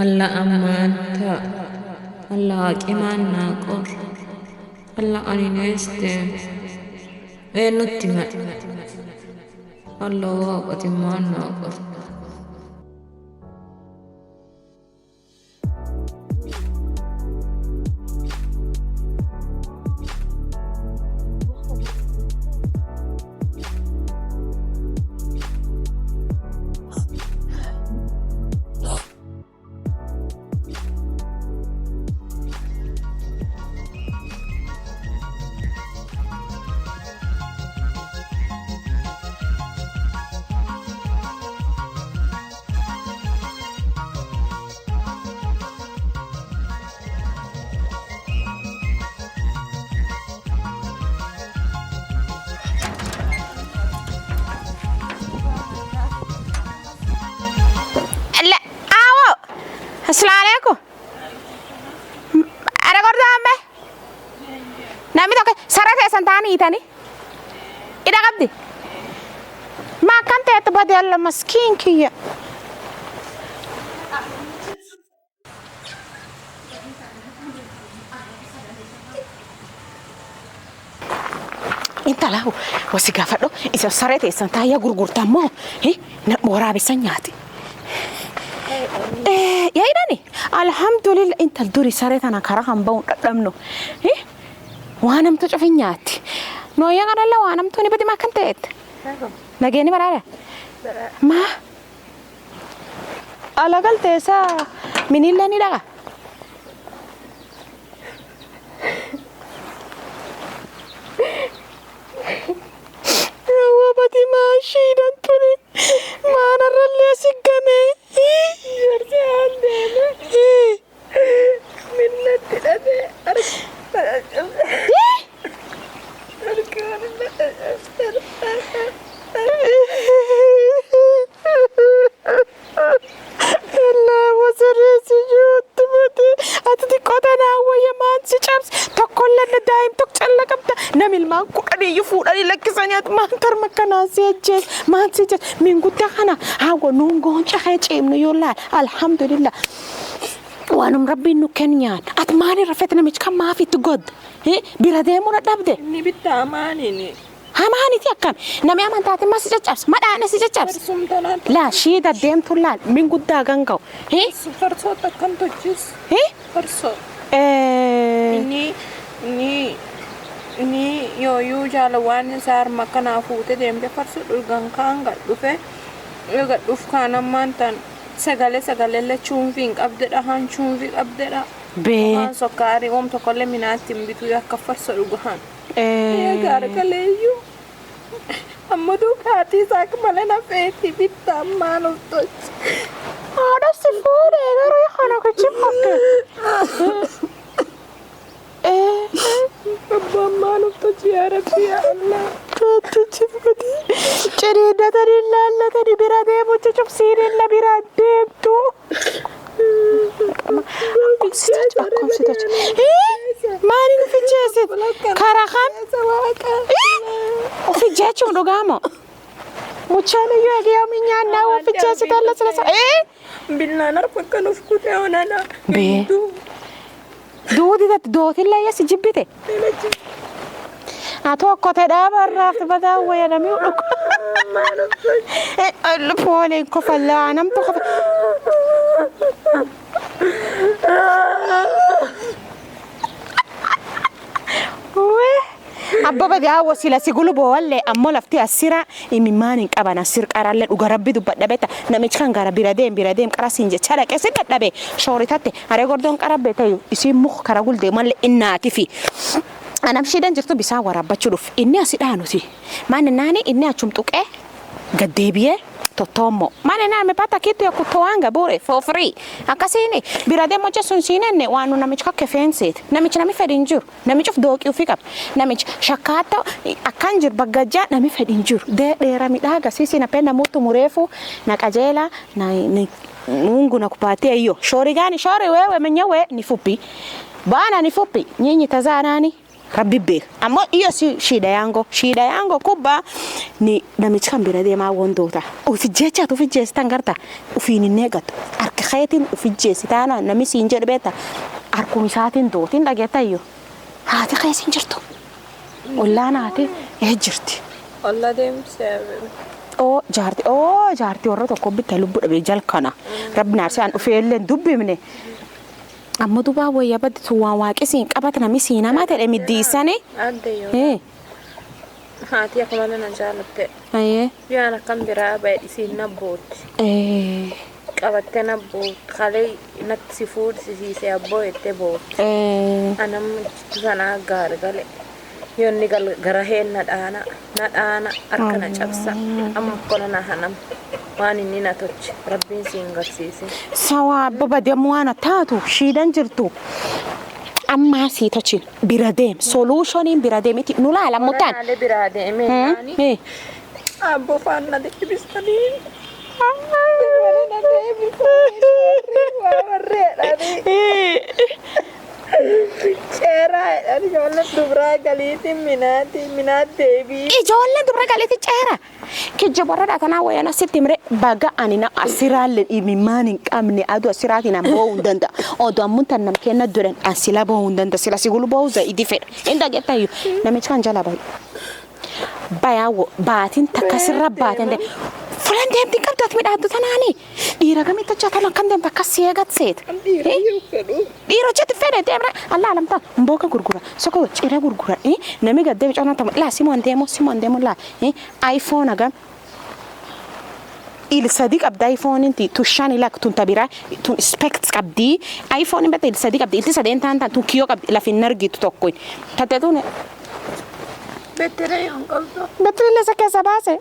Allah ammanta, Allah haqimaan naa qor, Allah ani neesteen, nutti mad, Allah waaqatimmaan naa qor. السلام عليكم. أنا قرد أمي. نامي توك سرت سنتاني تاني. إذا قبدي. ما كنت أتبادل الله مسكين كيا. أنت له وسيقافلو إذا سرت سنتايا غرغرتامو. نمورا بسنياتي. يا إيراني الحمد لله أنت الدوري سرت أنا كراهم بون قدامنو وأنا متشوفين ياتي نويا أنا لا وأنا متوني بدي ما كنت نجيني برا ما على قل تيسا من إلا نيدا هو بدي ماشي دنتوني ما أنا رلي سجنة يرجع عندنا من نتلبي الله وزرت جود تبدي أتدي قدنا ويا ما تجابس تقول لنا دايم تقول لك أبدا نميل ما كوري يفور علي لك سنيات ما كر مكان سيجس ما سيجس من قد أنا هاو نونغون شخيت إمن يولا الحمد لله وأنا مربي إنه كنيان أتماني رفتنا مش كم ما في تجود بيردي مو ندبده نبيت أماني هماني تيكم نمي أمان تاتي ما سيجس ما أنا سيجس لا شيء ده دين طلال من قد أغنقو فرصو تكن تجس فرصو إني يو جالوان سار مكان أفوته ديم بفرصو الغن كان قدوفه قدوف كان أمان سجالة لا تشوفين أبدأ هان تشوفين أبدأ بيه سكاري تقول مناتي بتو يكفرصو الغن يا غارك ليو أمدو كاتي ساك ملنا فيتي بيتا ما نفتش هذا سفور أنا رايح أنا كتشبك أبا ما نفتش يا ربي يا الله كتشبك جريدة تري لا تري برادة بتشوف سير لا برادة تو أكون ستة ماني في جسد كارخان وفي جاتشون رقامه مچانه يجي يومين يانا وفي جسد الله سلسة بالله نرفق نفكت هنا بيه دودي ده دوتي لا يس جبته أتوقع تدابر رافت بدا ويا نميولك ما نفكت الفولي كفلا أنا متخف أبا بدي أوصل سيقولوا بوالله أما لفتي السيرة إمي مانك أبانا السير كارالله وغربي دبّت دبّتا نمشي كان غربي رديم كراسينج شارك أسيت دبّي شوريتاتي أريغوردون كربي تيو يصير مخ كراغول دي مال إناتي في أنا مشي دنجرتو بيساوي ربّا تشوف إني أسيدانو سي ما نناني إني أشومتوك قديبيه totomo mane na amepata kitu ya kutoanga bure for free akasini birade moja sunsinene wanu na michka kefensit na michna mi fedinjur na michuf doki ufikap na mich shakata akanjir bagaja na mi fedinjur de rami daga sisi napenda mtu mrefu na kajela na Mungu nakupatia hiyo shauri gani shauri wewe mwenyewe ni fupi bana ni fupi nyinyi tazaa nani rabbi beek ammoo iyo shida yango kubba ni namichi kan bira deemaa wandoota ufijjeechaatu ufijjeessitan garta ufiin hin eegatu harka keetiin ufijjeessitaana nami siin jedhe beeta harkum isaatiin dootiin dhageetayyo haati keessiin jirtu ollaan haati jirti. Olla deemsee. jaartii warra tokko bitta lubbu dhabe jalkana rabbi naarsaan ufeelleen dubbimne amma dubaa wayya baddi tuwaan waaqisiin qabata nami siinama ta'e middiisane addeeyyo haati akkuma na jaalatte yaan akkam biraa baay'isiin nabbooti qabatte nabboot kalee natti si fuudhisiisee abboo itti boot anam sanaa gaargale yonni gara heen nadhaana arkana cabsa amma kola na hanam waan inni na tochi rabbiin siin garsiise sawa baba deemu waan taatu shiidan jirtu amma si tochin bira deem solutionin bira deemiti nulaala mutaan bira deeme yaani abbo fanna de bistani Cera, ijoollee dubraa galiitiin minaat deebii. Ijoollee dubraa galiitiin cera. Kijibora dhatanaa wayana sitti mire baga anina asiraalle imimmaan hin qabne aduu asiraatiin amboo hundanda. Oduu ammuntan nam kenna duran asila boo hundanda sila sigulu boo zaidi fedha. Inda gettayu namichi kan jala bayi. Bayaawo baatiin takka sirra baatin fulan deemti qabdaati midhaaddu tanaani. Dhiira gamitti hojjetalan kan deemta akka seegat seeta. Dhiira hojjetu fedhe deemra Allah alamta mbooka gurgura soko cira gurgura nami gaddeemi coonata laa simon deemu laa iPhone agam il sadiq abda iPhone inti tushani lak tun tabira tun specs qabdi iPhone bete il sadiq abdi ilti sadeen tan tun kiyo qabdi la fin nargitu tokkoy tatetune bettere yon qabdo bettere le sakesa base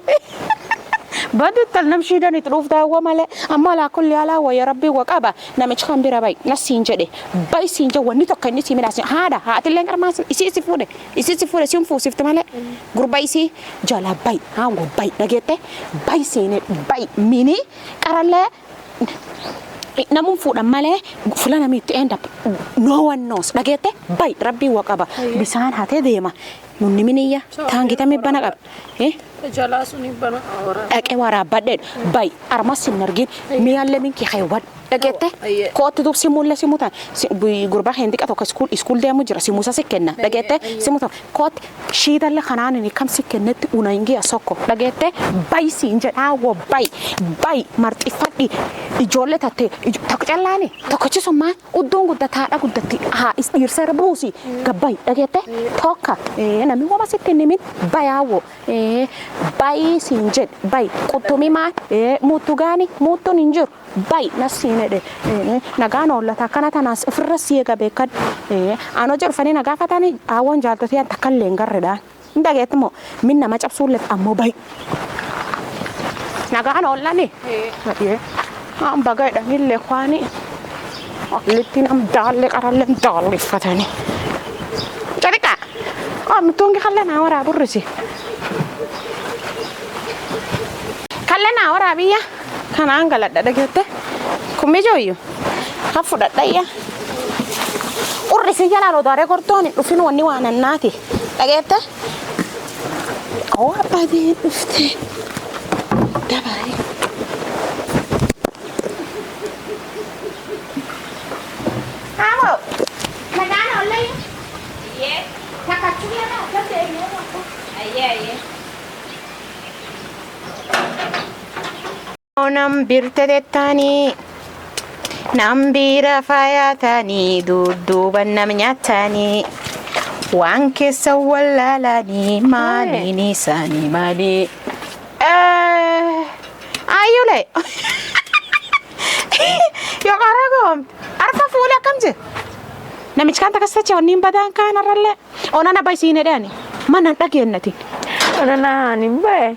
بدت نمشي دني تروف دا وماله أما لا كل يلا ويا ربي وقابا نمشي خم برا باي نسين جدي باي سين جو وني تكني سي من هذا هات اللي نقر ماس يسي سفودة سيوم فو سفت ماله غرب باي سي جالا باي ها غو باي نجته باي سين باي ميني كارلا namun fuudha malee fulana miitti end up no one knows dhageette bay rabbi waqaba bisaan hatee deema nunni miniyya taangita mi bana qab jalaa suni bana awara dhaqee waraabadhe bay armas sin nargin miyalle minki haywad dhageette kootti dub simulle simutan gurba hendi qato ka school deemu jira simusa sikkenna dhageette simutan koot shiidalle kanaani kam sikkennetti unaingi asokko dhageette bay siin jedhaawo bay marxifadhi ijoollee tatte tokko callaani tokkochi summaa uddoon guddataadha guddatti haa dhiirseera buusi gabbay dhageette tokka namni wama sitti nimin bayaawo bayi siin jedh bay quttumi maan muuttu gaani muuttuun hin jiru bay nasiin edhe nagaan oollata akkana tanaas ofirra siega beekad aanoo jedhufanii nagaa fatanii aawwan jaaltotii an takka illee hin garredhaan hin dhageetti moo min nama cabsuulleef ammoo bay nagaan oollani baga jedhanillee kwaani litti nam daalle qaralleen daallifatanii cariqa nutungi kallanaa waraa burrisi kallanaa waraa biyya kanaan galadha dhageette kummi jooyyu haa fudhadhayya urrisi jalaan odaaree kortooni dhufin wanni waan annaati dhageette abbadee dhufte dabarii Nambira fayatani duduban nam nyatani waan keessa wallaalanii maaliini isaanii maali ayyule yoo qaragoom arfa fuula akkam jira namichi kan takka sacha wanniin badaan kaan arralle onana baysiine dhaani mana dhageennati onana hanin baye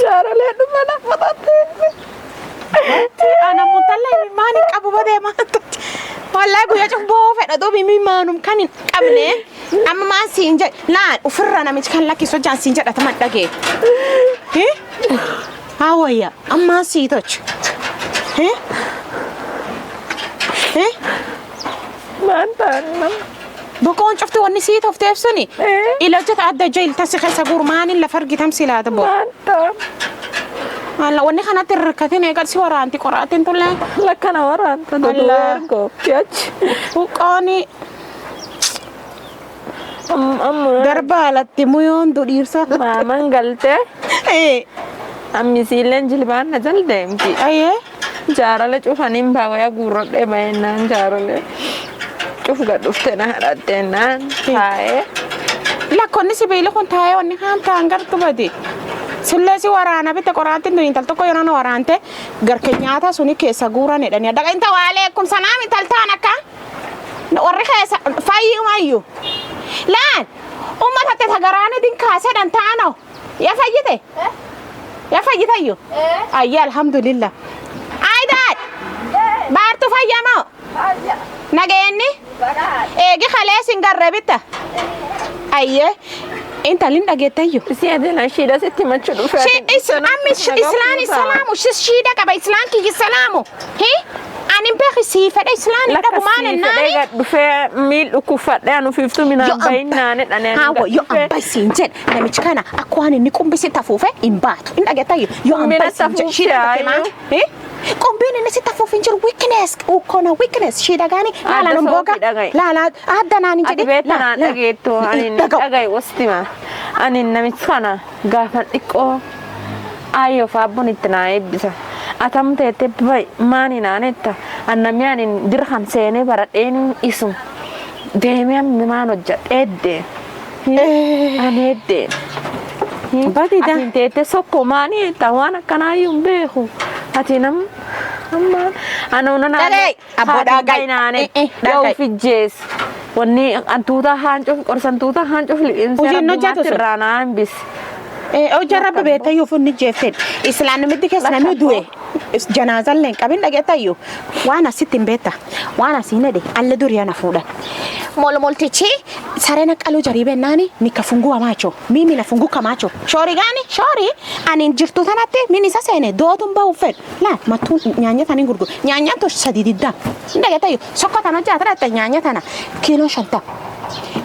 jaarale dhumana fudhatte ana mutalla maani qabu badee maantu wallahi guyyaa cubboo fedha duubi mimaanum kan hin qabne amma maan siin jedhe laan ofirra namichi kan lakkisu jaan siin jedhata man dhagee hawayya amma sii tochi mantan بكون شفت ونسيت وفتيف سني إلى جت عدى جيل تسخ سجورمان إلا فرق تمثيل هذا بو هلا وني خنا تركتين يقال سوارا أنت قرأتين تلا لا كان ورا أنت دلوقتي ياتش وقاني دربالة تيمون دولير صح ماما قالت إيه أمي سيلن جلبان نزل دمتي أيه جارله شوف أنيم باويا قرر دي بينان جارله شوف قد أفتنا هرتنا هاي لا كوني سبيلي كنت هاي وني خام تانغر تبدي سلسي ورانا بيت قرانتين دو انتل تكو يرانا ورانته غر كنياتا سوني كيسا غوراني دانيا دغ انت وعليكم سلام انتل تانكا وري خيسا فاي مايو لا أمة تتغراني دين كاسة دانتانو يا فايته يا فايته ايو اي الحمد لله ايدات بارتو فايامو نغيني ايجي خلاص نغربتا ايه انت لين دغيتايو سيادنا شيدا ستي ما تشدو فاتي شي اسلامي سلام وش شيدا كبا اسلام كي سلامو هي أنا بخي سيفة إسلام ده بمان الناني لا بفع ميل وكفات ده أنا في فتو من أربعين ناني أنا هاو يو أمباي سينجن نمشي كنا أكواني نكون بس تفوفة إمبات إنت جتايو يو أمباي سينجن شيدا كمان إيه كومبين الناس تفوفين جل ويكنس وكنا ويكنس شيدا غاني لا نبوغا لا هذا ناني جدي لا لا أجيتو أنا أجاي وستما أنا نمشي كنا غافن إكو أيوة فابون إتناي بس atam tete bay mani nanetta annamiani dirhan sene barat en isum demiam mano jat edde anedde badi da atin tete sokko mani tawana kanayum behu atinam amma anona na aboda gai nane yo fijjes wonni antuta hanjo korsan tuta hanjo insa rana bis او جرب بيتايو فن جيفن اسلام مدك اسلام دوي جنازه لين قبل دغتايو وانا ستين بيتا وانا سينه دي الله دوري انا فودا مول مولتيچي سارنا قالو جريبه ناني نيكفنغو ماچو ميمي نفنغو كماچو شوري غاني شوري اني جرتو تناتي ميني ساسينه دوتم باوفن لا ما تو نيانيا تاني غورغو نيانيا تو سديددا دغتايو سوكو تانا جاترا نيانيا تانا كيلو شنطه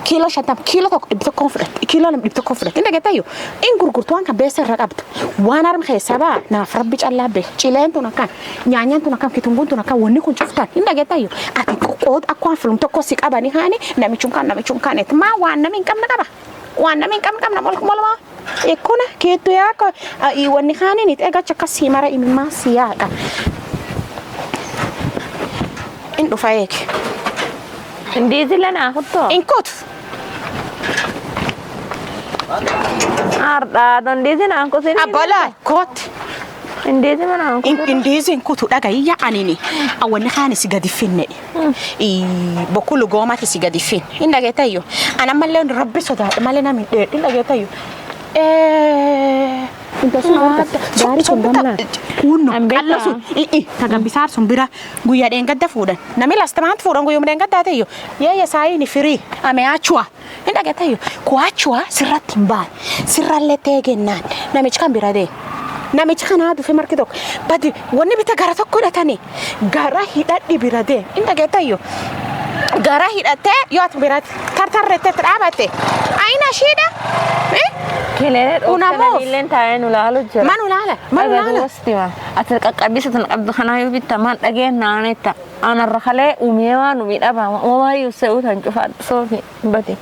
كيلو شنطه كيلو دبت كونفرت كيلو لم دبت كونفرت انت جتايو ان غورغورتوان كبيس رقبت وانا رم خيسبا نافرب الله چيلين تو نكان نيانيا تو نكان كيتونغون تو نكان وني كون شفتان انت جتايو اتي قود اكوان فلم تو كوسيك اباني هاني نامي چونكان ما وانا من كم نكبا وانا من كم نمول مولما يكون كيتو ياكو اي وني هاني نيت اجا چكسي مره اي ما سياقا انو فايك انديزي لنا خطو انكوت arda don dizin an ko sini abola kot indezi mana indezi kutu daga ya anini awani khani sigadi finne i bokulu goma ti sigadi fin inda getayo ana malen rabbi soda malena min de inda getayo inta suma dari kundamna uno alla su taga bisar sumbira guya de ngadda fudan namila stamat fudan guya de ngadda tayo ya sai ni free ame achwa inda getayo ko achwa siratimba siralle tegenan namichka birade namichi kana du fe marketok badi wonni bita gara tokko datani gara hidaddi birade inda getayo gara hidate yot birat tartarrete trabate aina shida كلير وناموف اللي انت عينه لا جرا ما نولا ما نولا وستيما اتقبيسه عبد خنايو بتمان دغين نانيتا انا رخله وميوان وميدبا وما يسوت هنجفا صوفي بدي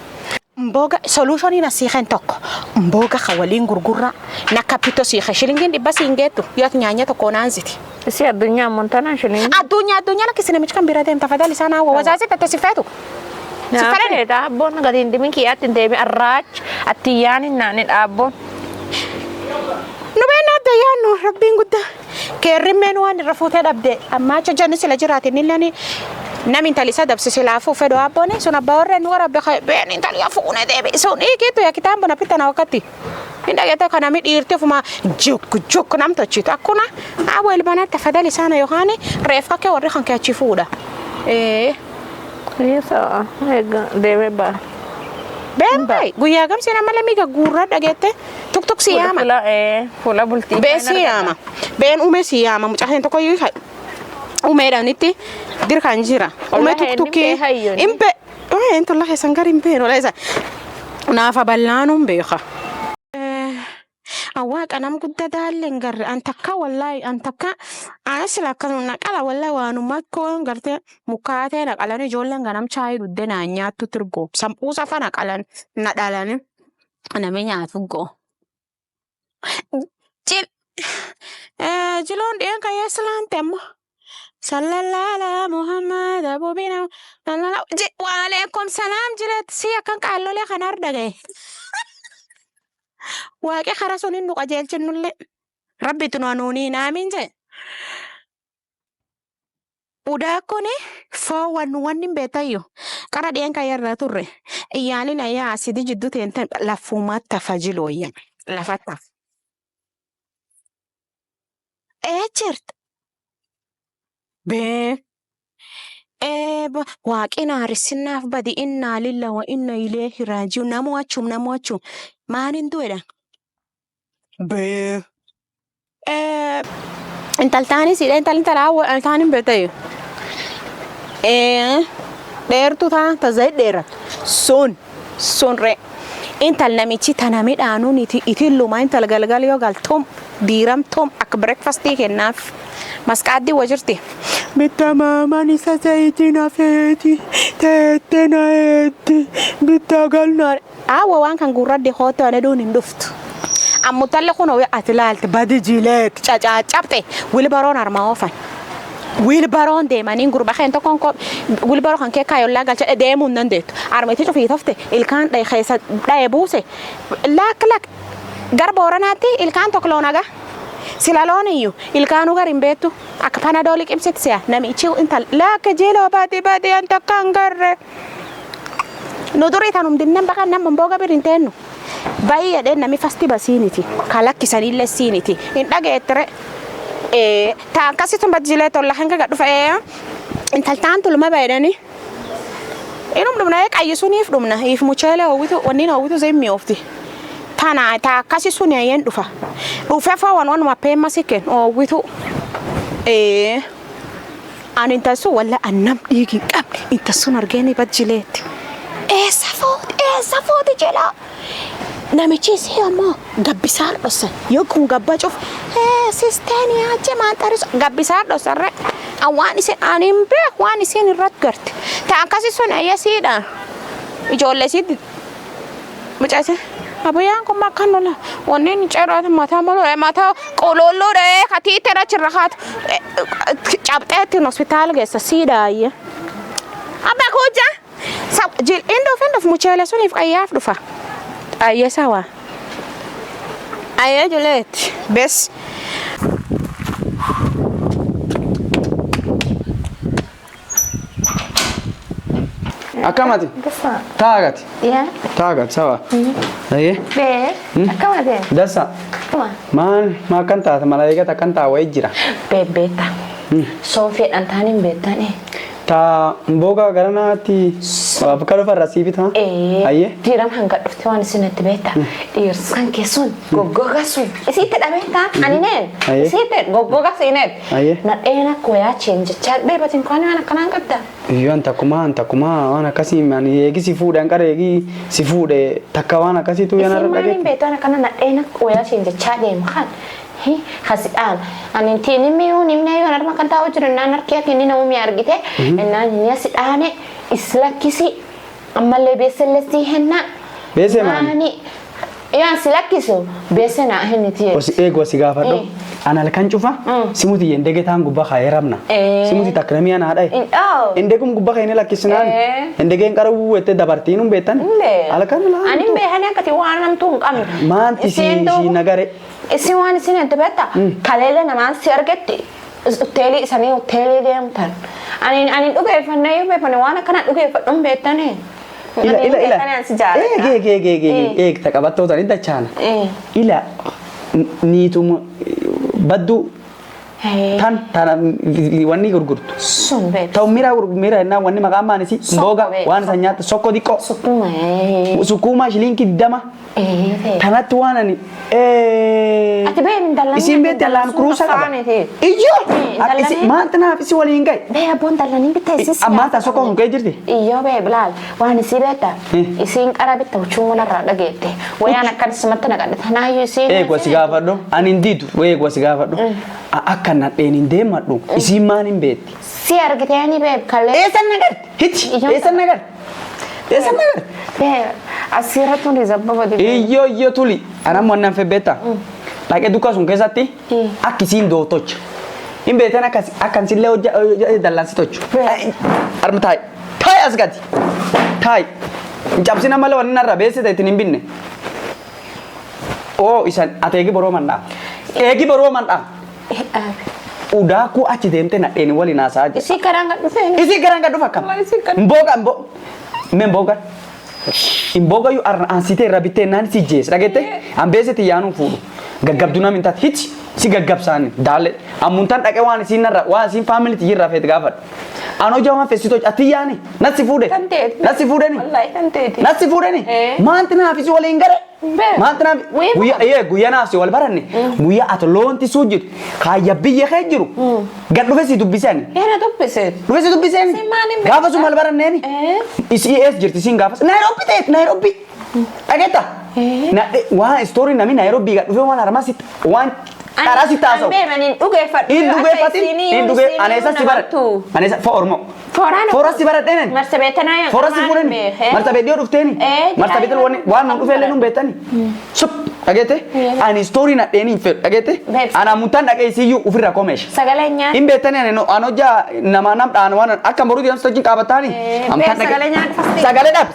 mboga solution ina sihen tok mboga khawalin gurgura na kapito si khashilingin di basi ingetu yot nyanya to konanziti si adunya montana shilingin adunya la kisina michkan biradem tafadhali sana wa wazazi tatasifatu سفرني دابون قاعدين دمين كي أتندمي الراج التياني ناني دابون نبينا ديانو ربين قد كرمين وان رفوت هذا بدي أما تجاني سلاجراتي نلاني نامين تالي سادب سلافو فدو أبوني سونا باورن ورا بخي بين تالي أفونا دبي سوني كيتو يا كتاب بنا بيتنا وقتي إندا جت كنا ميت إيرتي فما جوك نام تجيت أكونا أول بنات تفضلي سانا يوهاني رفقة كوريخان كأشيفودا إيه Iya dewe ba. Bembay, guya gam sina malamiga gurra dagete tuk siyama. Fula bulti. Be siyama. Ben ume siyama mucahen to koy ume da niti dir kanjira. Ume tuk imbe انتو الله سنقرين بين ولا إذا نافا بلانهم بيخا أواك أنا مقدة دالين قر أنتكا والله أنتكا أسلا كنا قال والله وانو ما كون قرت مكاتين قالني جولن غنم شاي ردنا نياتو ترغو سمبوسا فانا قالن ندالن أنا مين يعرفوكو جل جلون دين كاي سلان تم صلى الله على محمد أبو بنا وعليكم سلام جلت سيا كان قالوا لي خنار دغه واقع خرسون إنه قجيل جنول ربي تنوانوني نامين جي udah aku nih wan betayo karena dia yang kaya rature iyali na ya asidi jiddu tenten la fumata fajilo ya la fatta cert be waaqina harisinaaf badi inna lillahi wa inna ilayhi rajiun namu achum maanin duwedha be intaltaani sidha intalintala altaanin betayo dheertu ta zai dheera sun re intal namichi tanami dhaanun iti luma intal galgal yoo galtom diiram tom ak breakfast kennaaf maskaaddi wajirti bitta maaman isa zayitina feeti teettena eetti bitta galnaar awa waan kan gurradde hootoone duun hin dhuftu ammu talle kuno ati laalte badi jileek cacaacabte wilbaroon armaa oofan wilbaroon deemanii gurba keen tokkoon ko wilbaroo kan kee kaayollaa galcha deemuun dandeettu armeeti cufii tofte ilkaan dhaye keessa dhaye buuse lak garbooranaatti ilkaan tokkoloonaga silaloon iyyuu ilkaanuu garin beettu akka panadoolii qibsit siya namichi intal laakka jiloo baati an takkaan garre nu durii tanum dinnen bakan namman booga birin teennu bayya den nami fasti basiiniti kalakkisanillee siiniti hin dhageettere ta akkasitti bajjilee tolla hanga gadhu fa'ee intaltaan tulma baydani inum dhumna qayyisuuniif dhumna if mucheele hawwitu wanniin hawwitu zeemmi ofti tana ta akkasi suni ayeen dhufe fa wan mappeemma sikken hawwitu an intalsu walla annam dhiigin qabne intalsun argeeni bajjileetti eessa footi jela namichi si ammoo gabbisaan dhossan yoo kun gabba cuf sisteeni achi maantaris gabbisaan dhossanre waan isin anin beek waan isin irrat garte ta akkasi sun ayyasiidha ijoollee sitti mucaase abayaan kun makkan lola wanneen ceeraata mataa qoloolloodha katiitera chirrakaat cabxeetti hospitaal geessa siidha ayye abba kuja jil indof mucheele suniif qayyaaf dhufa ayye sawa ayye julet bes Akamati? Dasa. Tagati? Ya. Tagat, sawa. Aye? Be. Akamati? Dasa. Kuma. Makan taata malaika takkan taawee jira. Bebeta. Soon fedhantaaniin beektani. Ta mboga garanaati bakka dhufa rasiibita. Aye? Diiram hanga dhufte waan isinitti beekta. Dhiirsan keessun goggoga sun isitti dhabeeta anineen isitti goggoga siinet. Aye? Nadheena koyaa cheenjechaa beebatiin kooni waan akkanaan qabda. Iyo antakuma waan akkasii man eegi si fuudhan qara eegi si fuudhe takka waan akkasiitu yana dhagee. Isiin maaliin beektu waan akkana nadheena koyaa cheenjechaa deemu kan. Hasidaan anin tiini miyuu nimna yoo narma kan taa'u jiru naan harkee kenni namu mi argite naan ni asidaane islakkisi ammallee beesselessi henna beese maani yaa silakkisu beese na henniti osi eego si gaafadho ana kan cufa simuti yendege taan gubba khayramna simuti takrami ana hadai endegum gubba khayne lakkisnaan endege qaru wette dabartinum betan alkan la anin be hana kati waanam tun qam maanti si nagare isi waan isin ente betta kaleele namaan si argetti hoteeli isanii hoteeli deemtan anin dhugeeffannee yoo beefane waan akkana dhugeeffadhuun beettane ila taqabattoo tani dachana ila niitum baddu tan wanni gurgurtu Sun babe. ta'u mira na wanni maqaan maanisi mboga waan isa nyaata sokko xiqqoo Sukuma. sukuma shilinkii 20 tanatti waan ani Ati babe dalan. isin beekte laan kuruusa qaba iyyo maanta naaf isi waliin gahe Babe abboon dalan bitta isis. ammaata sokko kun kee jirti Iyyo babe laal waan isi beekta. Isin qara bitta uchuu narraa dhageette. Wayaan akkan simatti naqadhe tanaayyuu isin. eegwa si gaafadhu ani hin diidu eegwa si gaafadhu akka nadheen hin deemadhu isiin maan hin beetti Si argiteeni babe kallee. eessan nagar hichi eessan nagar Babe asirratti hundi zabbaba dibe. iyyo tuli anam wannan febeta dhaqee dukka sun keessatti akkisiin dootocha hin beetan akkan sillee hojja dallansi tochu arma taay as gati taay hin cabsina malee wanni narra beessita ittiin hin binne oo isan ati eegi boroo mandhaa udaaku achi deemte nadheeni waliin haasaa jira Isi karaan gad dhufee. isi garan gad dhufa akkam mboga yu ansite rabite nan si jes ragete ambese ti yanu fudu gaggabdu nam intat hich si gaggabsan dale amuntan dake wan si narra wa si family ti yirra fet gafat ano jama fesito atiyani nasi fude ni Wallahi tanteti. nasi fude ni mantina afisi wala ingare mantina guya nafsi wal baranni guya atolonti sujit khaya biye khajiru gaddu fesi dubbisani Era dubbise. Dufesi dubbisani gafa su mal baranneni isi es jirti sin gafa Nairobi ageta na wa story nami Nairobi gaddu fe wala armasit wan Karasi taso. Babe manin dhugeeffadhu. In dhuge anesa sibarat. Anesa for ormo. Fora sibarat denen. Marsabeetana yan. Fora sibuleni. Marsabeedio dhufteni. Marsabeetel woni waan nu dhufeele nu betani. Sup agete ani story na deni fe agete ana mutan dhaqe isiyu ufirra komesh. Sagalee nyaata. In betani ani anoja nama nam dhaan waan akka morudi an stojin qabatani. Amtan sagalee nyaata.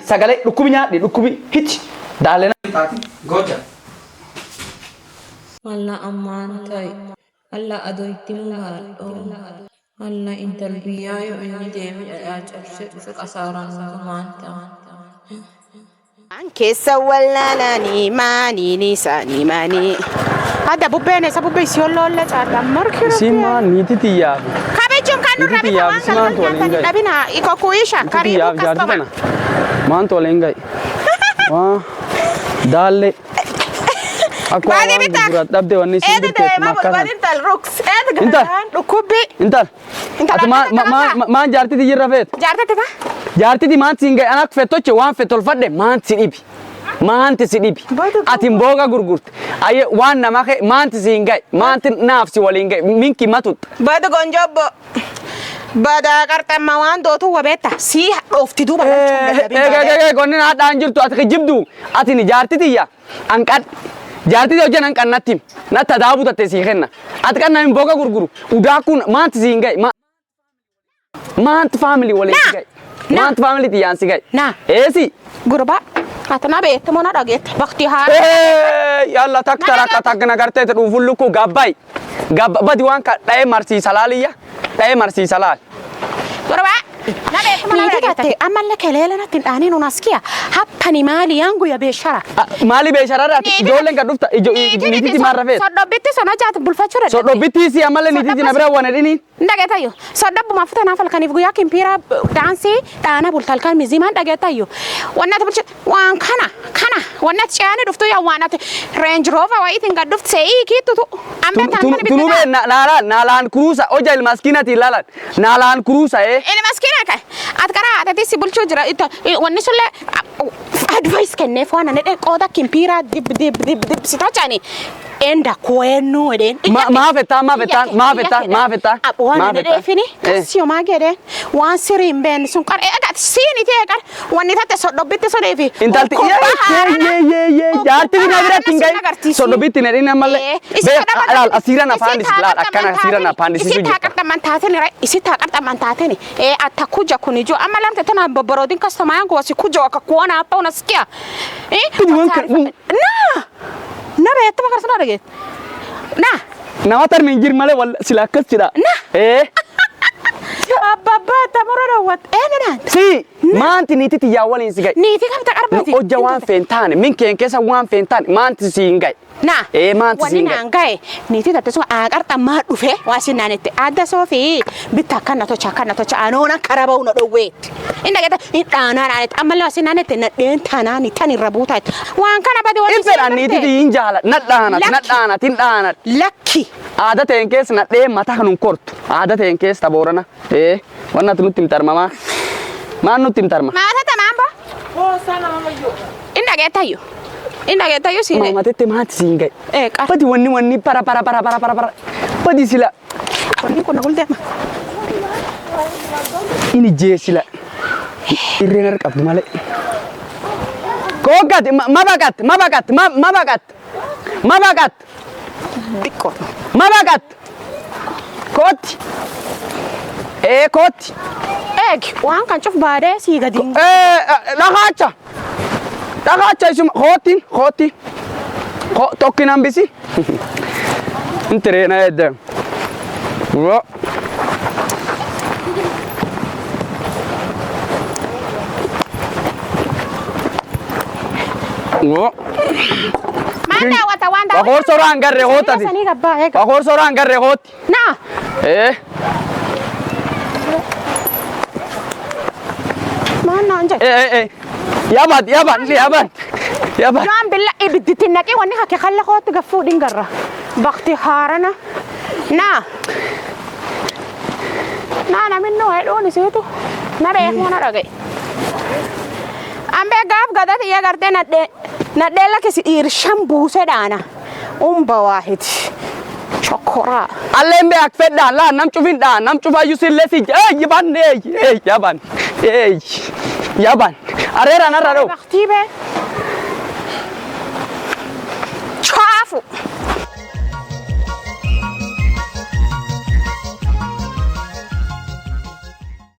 Sagalee dhukkubi nyaadhi dhukkubi hich. Daalena goja. Alla ammaan ta'e alla adoitti mugaadho alla intalbiyyaa yoo inni deeme dhadhaa cabse dhufe qasaaraan ammaan ta'a. Keessa wallaalanii maanii isaanii maanii. Adda bubbeen isa bubbee si holloolle caadhaan markira. Sima nititi yaabu. Kabeechuun kan nurra bita waan kan nyaatanii dhabina ikokuisha karibu kastoma. Maantu waliin gahe. Waa daalle. Aku Bani awal bita. burat dabde wani sih Edi birte dee ma makanan. bani intal ruks. Edi Intal. galaan dhukubbi. Intal. Intal Ati ma jarti di jirra fet. Jaartatti ta? Jarti di maan singa anak fetoche wan fetol fadde maan sidibi. Maanti sidibi. Ati mboga gurgurte. Aye wan nama ke maanti singa maanti nafsi walinga minki matut. Bada gonjobbo. Bada qarxamma waan dootu wabeetta si dhoofti duuba Konni na dhaan jirtu ati kijibdu ati ni jarti diya angkat jarti di hojjan angkat natim natta daabu tatte si kenna ati kan nami mboga gurguru udaa kun maanti singa maanti family wale singa maanti family tiyan singa Na. esi gurba atana beetta mona dhageetta bakti haa yalla tak taraka tak nagarte te dufullu ko gabbay badi wan ka dhae marsi salaliya dhae marsi salal gurba na beetta mona dhageetta amalle keleelana tindhaanii nunaskiya happani maali yangu ya beeshara mali be sharara ijoolleen ka dhufta nititi marrafet soddobitti sona jaatu bulfachuu so dobbiti si amalle nititi na bira wane dhini dhageetayyo soddobbuma futa naaf halkaniif guyyaa kimpiira daansii dhaana bultalkan mizimaan dhageetayyo wannati bulchi waan kana wannati ce'anii dhuftu yaa waanati range rover wayitiin gad dhufti se'ii kiittutu amma taankan tunube nalaan kurusa oja ilmaskinati lalan nalaan kurusa ini maskina kai at kara atati si bulchuu jira wanni sulle advice kenneef waan ani qooda kimpiira dib sitachani enda kwenu eden maafetta waan ani defini kasio magede waan sirin ben sun qar egat sini te qar wanni tatte soddobitti sodefi intalti ye jaarti bina bira tingai soddobitti ne dina malle be alal asira na pandis la akkana asira na pandis isi taqarta man taateni ra isi taqarta man taateni atakuja kunijo amma lamte tana boborodin customer yangu wasi kuja wakakuona hapa unasikia na beetta makar sana dhageet na nawatar min jir male wal silakas jira Abba tamura wat. Enan. Si maanti niiti tiyawalin sigay. Niiti kamta qarbati. Hojja waan feentaan min keen keessa waan feentaan maanti siin gay. Na. Maanti siin gay. Wani nangai. Niiti tatte sun aqarta ma dhufe wasinanette. Adda sofi bitta kana tocha anona karabau no dowet. Inda gata idana anet amalla wasinanette na den tanani tani rabuta. Waan kana badi wani. Infera niiti tin jala nadana tin dana. Lakki. Ada teen keessa na dee mata kanun kortu. Ada teen keessa taborana. Wanna tunutti mtarmama. Maan nutti mtarma. Maata tamamba. Oh sana mama yo. Inda geta yo sine. Mama tete maati singai. Qar. Pati wanni para. Pati sila. Wanni kuna gulde ma. Ini je sila. Irrenar qabdu male. Kogat mabagat. Dikko. Mabagat. Kot. Kot. Waan kan cuf baade si gadin. Lagacha isum khoti. Tokkin ambisi. Interena edda. Wo. Manda wanda. Bakor soran garre hotati. Sani gabba Bakor soran garre hoti. Na. Mana anje. Yabat. Jam billah ibditin naki wani hake khalla khot gafu dingarra. Bakti harana. Na minno hedo ni setu. Na re mona rage. Ambe gaf gadat ya garte nadde la ke si irsham buse dana. Wahid. Chokora. Alembe akfedda la nam chufa yusil lesi. Yaban. Arera nararo. Bakti be.